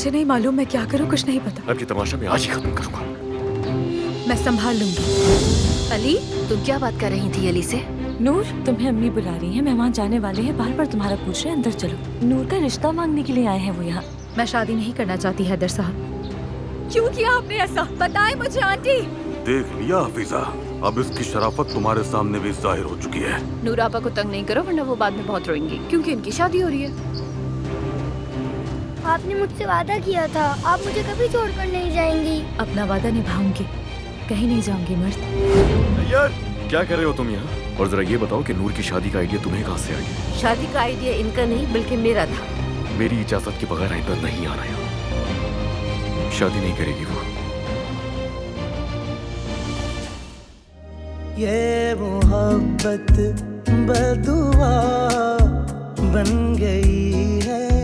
मुझे नहीं मालूम मैं क्या करूँ, कुछ नहीं पता। अब ये तमाशा मैं आज ही खत्म करूंगा। मैं संभाल लूंगी। अली, तुम क्या बात कर रही थी अली से? नूर, तुम्हें अम्मी बुला रही हैं, मेहमान जाने वाले हैं, बार बार तुम्हारा पूछ रहे हैं, अंदर चलो। नूर का रिश्ता मांगने के लिए आए हैं वो यहाँ। मैं शादी नहीं करना चाहती हैदर साहब। क्यों किया आपने ऐसा, बताएं मुझे आंटी। देख लिया हफीजा, अब इसकी शराफत तुम्हारे सामने भी जाहिर हो चुकी है। नूर आपा को तंग नहीं करो वरना वो बाद में बहुत रोएंगी, क्योंकि इनकी शादी हो रही है। आपने मुझसे वादा किया था, आप मुझे कभी छोड़कर नहीं जाएंगी। अपना वादा निभाऊंगी, कहीं नहीं जाऊंगी मर्द। यार क्या कर रहे हो तुम यहाँ? और जरा ये बताओ कि नूर की शादी का आइडिया तुम्हें कहाँ से आ गया? शादी का आइडिया इनका नहीं बल्कि मेरा था। मेरी इजाजत के बगैर आइंदा नहीं आना यहाँ। शादी नहीं करेगी वो। ये मोहब्बत बदुआ बन गई है।